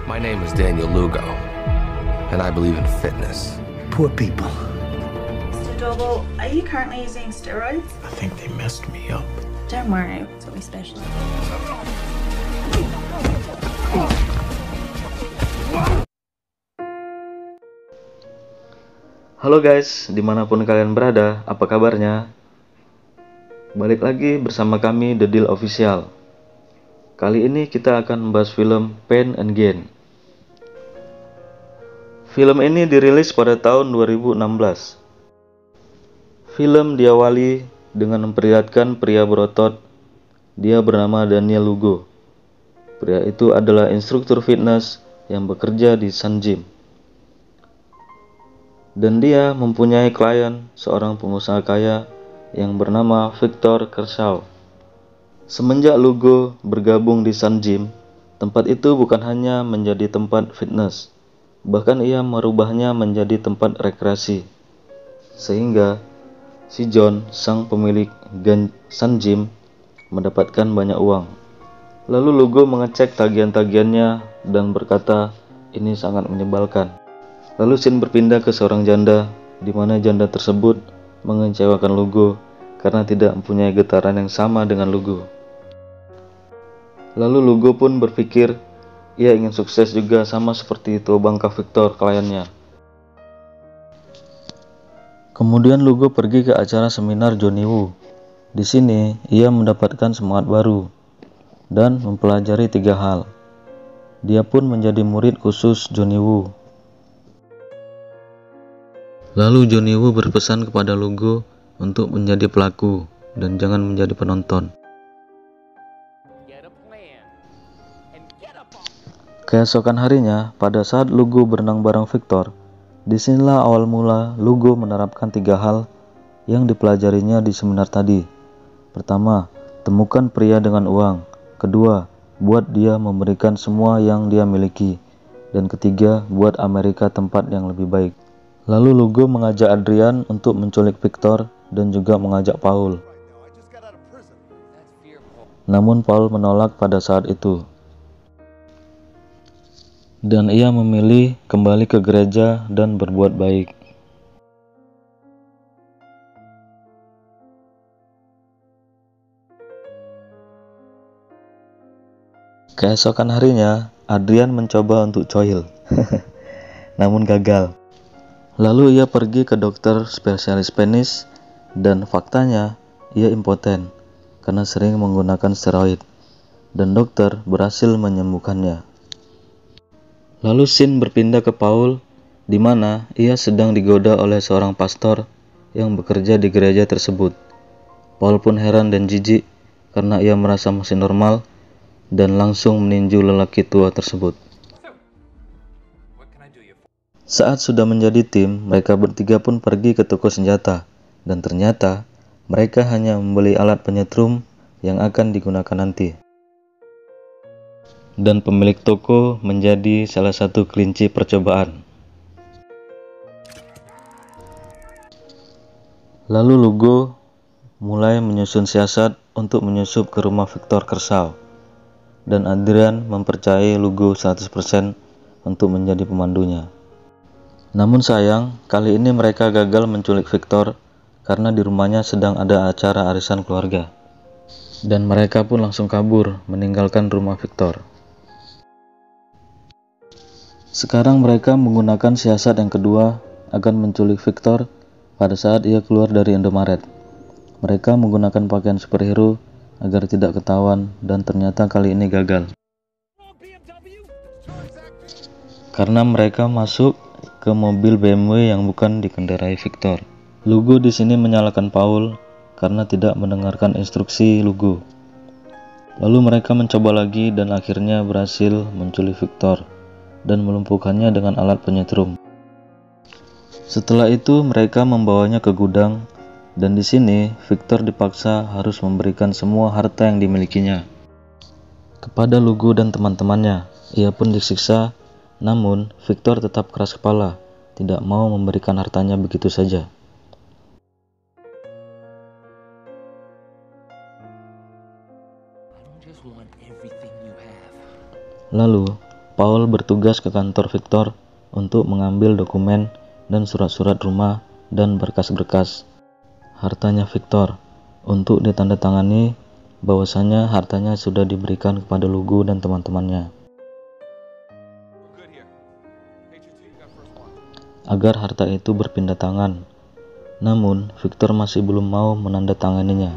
My name is Daniel Lugo, and I believe in fitness. Poor people. Mr. Doble, are you currently using steroids? I think they messed me up. Don't worry, that's what we specialize in. Halo guys, dimanapun kalian berada, apa kabarnya? Balik lagi bersama kami The Deal Official. Kali ini kita akan membahas film Pain and Gain. Film ini dirilis pada tahun 2016. Film diawali dengan memperlihatkan pria berotot. Dia bernama Daniel Lugo. Pria itu adalah instruktur fitness yang bekerja di Sun Gym. Dan dia mempunyai klien, seorang pengusaha kaya yang bernama Victor Kershaw. Semenjak Lugo bergabung di Sun Gym, tempat itu bukan hanya menjadi tempat fitness, bahkan ia merubahnya menjadi tempat rekreasi. Sehingga si John, sang pemilik Sun Gym, mendapatkan banyak uang. Lalu Lugo mengecek tagihan-tagihannya dan berkata, ini sangat menyebalkan. Lalu scene berpindah ke seorang janda, di mana janda tersebut mengecewakan Lugo karena tidak mempunyai getaran yang sama dengan Lugo. Lalu Lugo pun berpikir ia ingin sukses juga sama seperti itu bangka Victor kliennya. Kemudian Lugo pergi ke acara seminar Johnny Woo. Di sini ia mendapatkan semangat baru dan mempelajari 3 hal. Dia pun menjadi murid khusus Johnny Woo. Lalu Johnny Woo berpesan kepada Lugo untuk menjadi pelaku dan jangan menjadi penonton. Keesokan harinya, pada saat Lugo berenang bareng Victor, disinilah awal mula Lugo menerapkan 3 hal yang dipelajarinya di seminar tadi. Pertama, temukan pria dengan uang. Kedua, buat dia memberikan semua yang dia miliki. Dan ketiga, buat Amerika tempat yang lebih baik. Lalu Lugo mengajak Adrian untuk menculik Victor dan juga mengajak Paul. Namun Paul menolak pada saat itu. Dan ia memilih kembali ke gereja dan berbuat baik. Keesokan harinya, Adrian mencoba untuk coil. Namun gagal. Lalu ia pergi ke dokter spesialis penis dan faktanya ia impoten karena sering menggunakan steroid dan dokter berhasil menyembuhkannya. Lalu scene berpindah ke Paul di mana ia sedang digoda oleh seorang pastor yang bekerja di gereja tersebut. Paul pun heran dan jijik karena ia merasa masih normal dan langsung meninju lelaki tua tersebut. Saat sudah menjadi tim, mereka bertiga pun pergi ke toko senjata, dan ternyata mereka hanya membeli alat penyetrum yang akan digunakan nanti. Dan pemilik toko menjadi salah satu kelinci percobaan. Lalu Lugo mulai menyusun siasat untuk menyusup ke rumah Victor Kershaw, dan Adrian mempercayai Lugo 100% untuk menjadi pemandunya. Namun sayang, kali ini mereka gagal menculik Victor karena di rumahnya sedang ada acara arisan keluarga. Dan mereka pun langsung kabur, meninggalkan rumah Victor. Sekarang mereka menggunakan siasat yang kedua akan menculik Victor pada saat ia keluar dari Indomaret. Mereka menggunakan pakaian superhero agar tidak ketahuan dan ternyata kali ini gagal. Karena mereka masuk ke mobil BMW yang bukan dikendarai Victor. Lugo di sini menyalahkan Paul karena tidak mendengarkan instruksi Lugo. Lalu mereka mencoba lagi dan akhirnya berhasil menculik Victor dan melumpuhkannya dengan alat penyetrum. Setelah itu mereka membawanya ke gudang dan di sini Victor dipaksa harus memberikan semua harta yang dimilikinya kepada Lugo dan teman-temannya. Ia pun disiksa. Namun, Victor tetap keras kepala, tidak mau memberikan hartanya begitu saja. Lalu, Paul bertugas ke kantor Victor untuk mengambil dokumen dan surat-surat rumah dan berkas-berkas hartanya Victor untuk ditandatangani bahwasanya hartanya sudah diberikan kepada Lugo dan teman-temannya agar harta itu berpindah tangan. Namun, Victor masih belum mau menandatanganinya.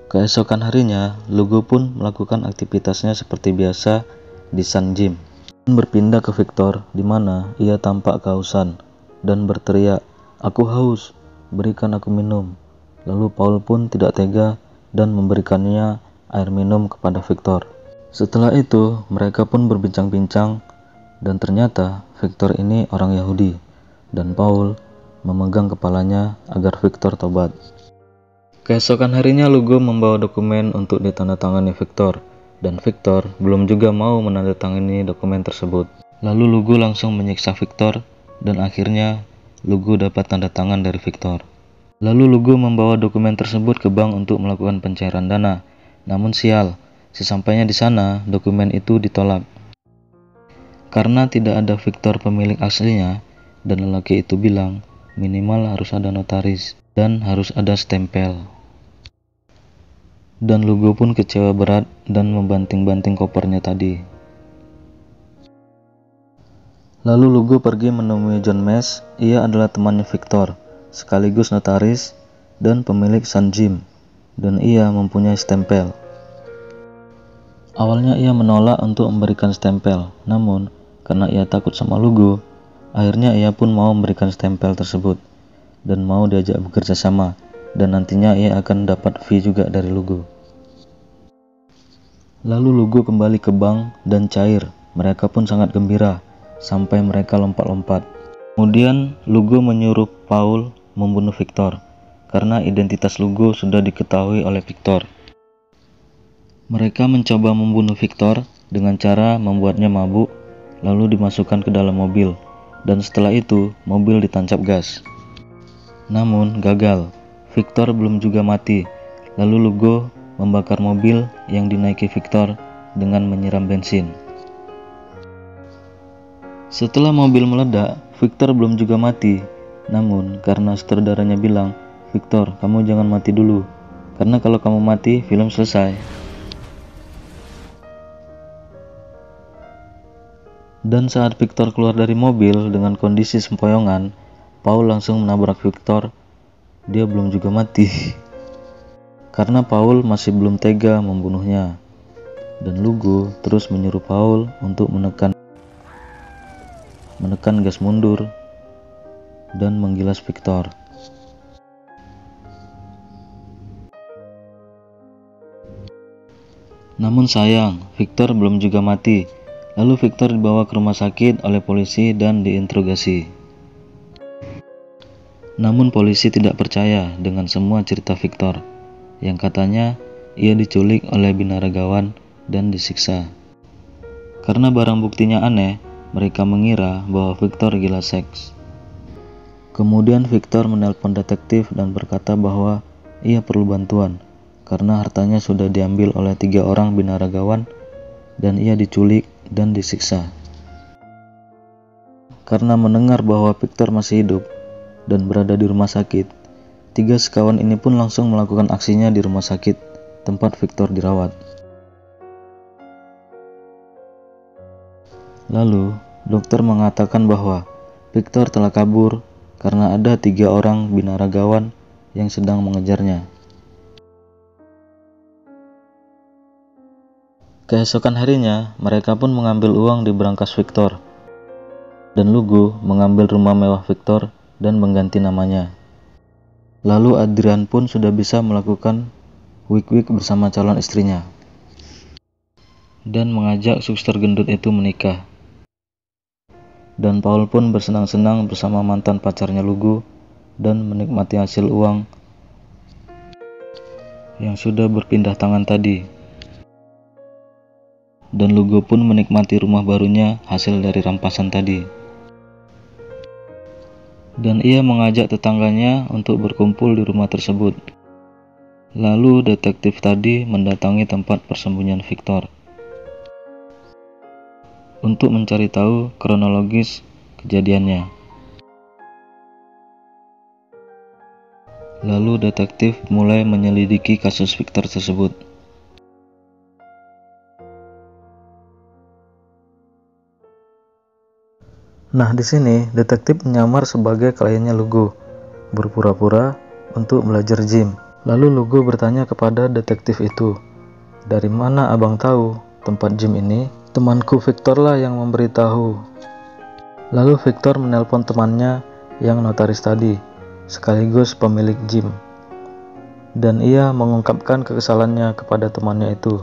Keesokan harinya, Lugo pun melakukan aktivitasnya seperti biasa di Sun Gym. Berpindah ke Victor, di mana ia tampak kehausan dan berteriak, "Aku haus, berikan aku minum." Lalu Paul pun tidak tega dan memberikannya air minum kepada Victor. Setelah itu, mereka pun berbincang-bincang dan ternyata Victor ini orang Yahudi dan Paul memegang kepalanya agar Victor tobat. Keesokan harinya Lugo membawa dokumen untuk ditandatangani Victor, dan Victor belum juga mau menandatangani dokumen tersebut. Lalu Lugo langsung menyiksa Victor, dan akhirnya Lugo dapat tanda tangan dari Victor. Lalu Lugo membawa dokumen tersebut ke bank untuk melakukan pencairan dana. Namun sial, sesampainya di sana dokumen itu ditolak. Karena tidak ada Victor pemilik aslinya, dan lelaki itu bilang minimal harus ada notaris dan harus ada stempel. Dan Lugo pun kecewa berat dan membanting-banting kopernya tadi. Lalu Lugo pergi menemui John Mesh. Ia adalah temannya Victor, sekaligus notaris dan pemilik Sun Gym, dan ia mempunyai stempel. Awalnya ia menolak untuk memberikan stempel, namun karena ia takut sama Lugo, akhirnya ia pun mau memberikan stempel tersebut dan mau diajak bekerja sama, dan nantinya ia akan dapat fee juga dari Lugo. Lalu Lugo kembali ke bank dan cair. Mereka pun sangat gembira sampai mereka lompat-lompat. Kemudian Lugo menyuruh Paul membunuh Victor karena identitas Lugo sudah diketahui oleh Victor. Mereka mencoba membunuh Victor dengan cara membuatnya mabuk lalu dimasukkan ke dalam mobil, dan setelah itu mobil ditancap gas. Namun gagal, Victor belum juga mati. Lalu Lugo membakar mobil yang dinaiki Victor dengan menyiram bensin. Setelah mobil meledak, Victor belum juga mati. Namun karena sutradaranya bilang, "Victor, kamu jangan mati dulu, karena kalau kamu mati, film selesai." Dan saat Victor keluar dari mobil dengan kondisi sempoyongan, Paul langsung menabrak Victor. Dia belum juga mati karena Paul masih belum tega membunuhnya. Dan Lugo terus menyuruh Paul untuk menekan gas mundur dan menggilas Victor. Namun sayang, Victor belum juga mati. Lalu Victor dibawa ke rumah sakit oleh polisi dan diinterogasi. Namun polisi tidak percaya dengan semua cerita Victor, yang katanya ia diculik oleh binaragawan dan disiksa. Karena barang buktinya aneh, mereka mengira bahwa Victor gila seks. Kemudian Victor menelpon detektif dan berkata bahwa ia perlu bantuan karena hartanya sudah diambil oleh 3 orang binaragawan dan ia diculik dan disiksa. Karena mendengar bahwa Victor masih hidup dan berada di rumah sakit, 3 sekawan ini pun langsung melakukan aksinya di rumah sakit tempat Victor dirawat. Lalu, dokter mengatakan bahwa Victor telah kabur karena ada 3 orang binaragawan yang sedang mengejarnya. Keesokan harinya, mereka pun mengambil uang di brankas Victor, dan Lugo mengambil rumah mewah Victor dan mengganti namanya. Lalu Adrian pun sudah bisa melakukan wik-wik bersama calon istrinya, dan mengajak suster gendut itu menikah. Dan Paul pun bersenang-senang bersama mantan pacarnya Lugo dan menikmati hasil uang yang sudah berpindah tangan tadi. Dan Lugo pun menikmati rumah barunya hasil dari rampasan tadi. Dan ia mengajak tetangganya untuk berkumpul di rumah tersebut. Lalu detektif tadi mendatangi tempat persembunyian Victor. untuk mencari tahu kronologis kejadiannya. Lalu detektif mulai menyelidiki kasus Victor tersebut. Nah, di sini detektif menyamar sebagai kliennya Lugo, berpura-pura untuk belajar gym. Lalu Lugo bertanya kepada detektif itu, "Dari mana abang tahu tempat gym ini?" "Temanku Victor lah yang memberitahu." Lalu Victor menelpon temannya yang notaris tadi, sekaligus pemilik gym, dan ia mengungkapkan kekesalannya kepada temannya itu.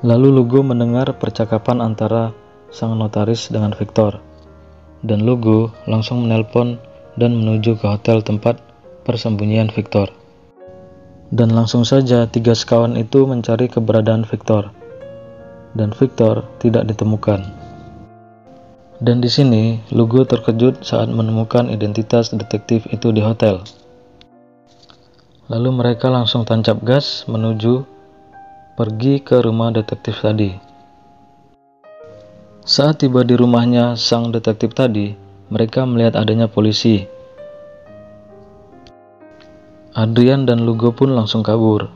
Lalu Lugo mendengar percakapan antara sang notaris dengan Victor, dan Lugo langsung menelpon dan menuju ke hotel tempat persembunyian Victor. Dan langsung saja 3 sekawan itu mencari keberadaan Victor, dan Victor tidak ditemukan. Dan di sini Lugo terkejut saat menemukan identitas detektif itu di hotel. Lalu mereka langsung tancap gas menuju pergi ke rumah detektif tadi. Saat tiba di rumahnya sang detektif tadi, mereka melihat adanya polisi. Adrian dan Lugo pun langsung kabur.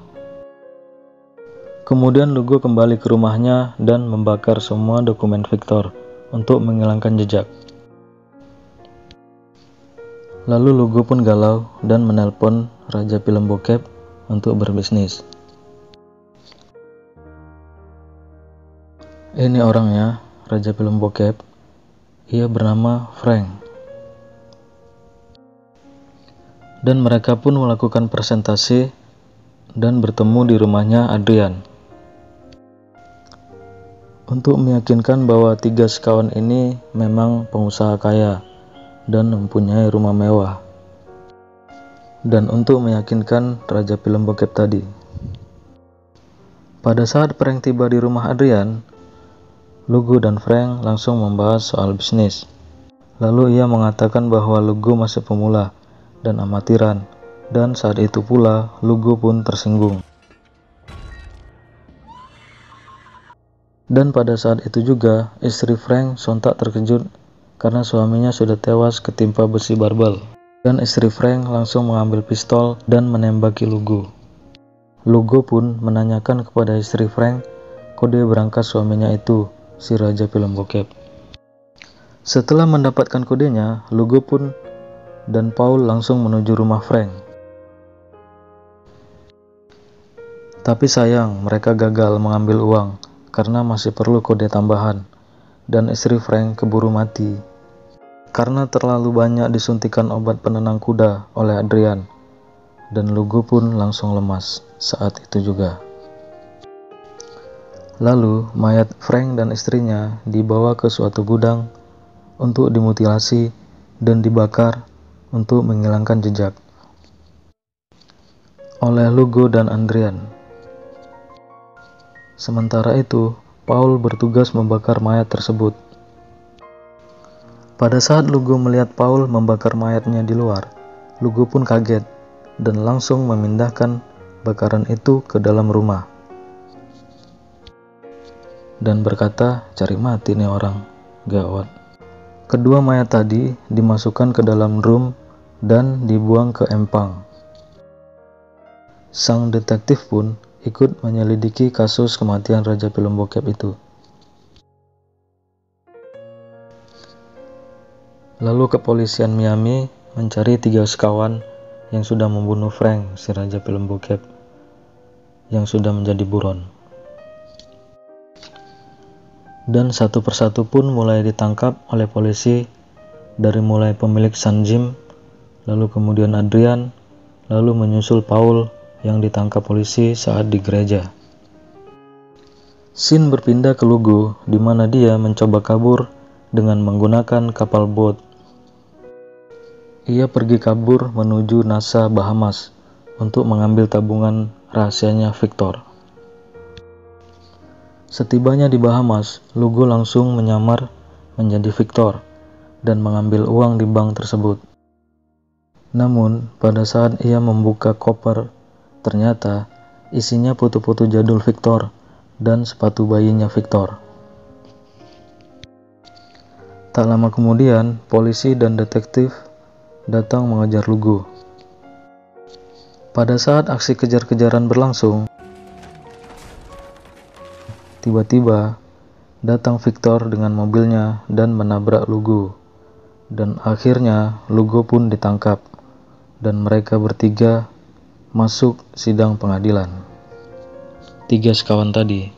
Kemudian Lugo kembali ke rumahnya dan membakar semua dokumen Victor untuk menghilangkan jejak. Lalu Lugo pun galau dan menelpon raja film bokep untuk berbisnis. Ini orangnya, raja film bokep. Ia bernama Frank. Dan mereka pun melakukan presentasi dan bertemu di rumahnya Adrian, untuk meyakinkan bahwa 3 sekawan ini memang pengusaha kaya dan mempunyai rumah mewah, dan untuk meyakinkan raja film bokep tadi. Pada saat Frank tiba di rumah Adrian, Lugo dan Frank langsung membahas soal bisnis. Lalu ia mengatakan bahwa Lugo masih pemula dan amatiran, dan saat itu pula Lugo pun tersinggung. Dan pada saat itu juga, istri Frank sontak terkejut karena suaminya sudah tewas ketimpa besi barbel. Dan istri Frank langsung mengambil pistol dan menembaki Lugo. Lugo pun menanyakan kepada istri Frank kode berangkas suaminya itu, si raja film bokep. Setelah mendapatkan kodenya, Lugo pun dan Paul langsung menuju rumah Frank. Tapi sayang, mereka gagal mengambil uang karena masih perlu kode tambahan, dan istri Frank keburu mati karena terlalu banyak disuntikan obat penenang kuda oleh Adrian, dan Lugo pun langsung lemas saat itu juga. Lalu mayat Frank dan istrinya dibawa ke suatu gudang untuk dimutilasi dan dibakar untuk menghilangkan jejak oleh Lugo dan Adrian. Sementara itu, Paul bertugas membakar mayat tersebut. Pada saat Lugo melihat Paul membakar mayatnya di luar, Lugo pun kaget dan langsung memindahkan bakaran itu ke dalam rumah dan berkata, "Cari mati nih orang, gawat." Kedua mayat tadi dimasukkan ke dalam drum dan dibuang ke empang. Sang detektif pun ikut menyelidiki kasus kematian raja film bokep itu. Lalu kepolisian Miami mencari 3 sekawan yang sudah membunuh Frank, si raja film bokep, yang sudah menjadi buron. Dan satu persatu pun mulai ditangkap oleh polisi, dari mulai pemilik Sun Gym, lalu kemudian Adrian, lalu menyusul Paul yang ditangkap polisi saat di gereja. Scene berpindah ke Lugo, di mana dia mencoba kabur dengan menggunakan kapal boat. Ia pergi kabur menuju Nassau, Bahamas, untuk mengambil tabungan rahasianya Victor. Setibanya di Bahamas, Lugo langsung menyamar menjadi Victor dan mengambil uang di bank tersebut. Namun, pada saat ia membuka koper, ternyata isinya foto-foto jadul Victor dan sepatu bayinya Victor. Tak lama kemudian, polisi dan detektif datang mengejar Lugo. Pada saat aksi kejar-kejaran berlangsung, tiba-tiba datang Victor dengan mobilnya dan menabrak Lugo. Dan akhirnya Lugo pun ditangkap dan mereka bertiga masuk sidang pengadilan. 3 sekawan tadi.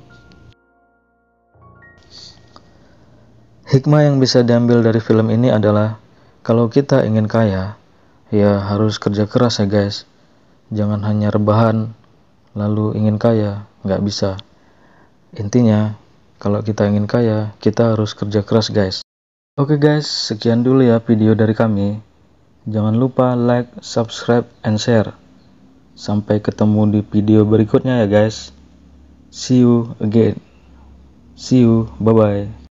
Hikmah yang bisa diambil dari film ini adalah kalau kita ingin kaya, ya harus kerja keras ya guys. Jangan hanya rebahan lalu ingin kaya, nggak bisa. Intinya, kalau kita ingin kaya, kita harus kerja keras guys. Oke guys, sekian dulu ya video dari kami. Jangan lupa like, subscribe, and share. Sampai ketemu di video berikutnya ya guys. See you again. See you, bye-bye.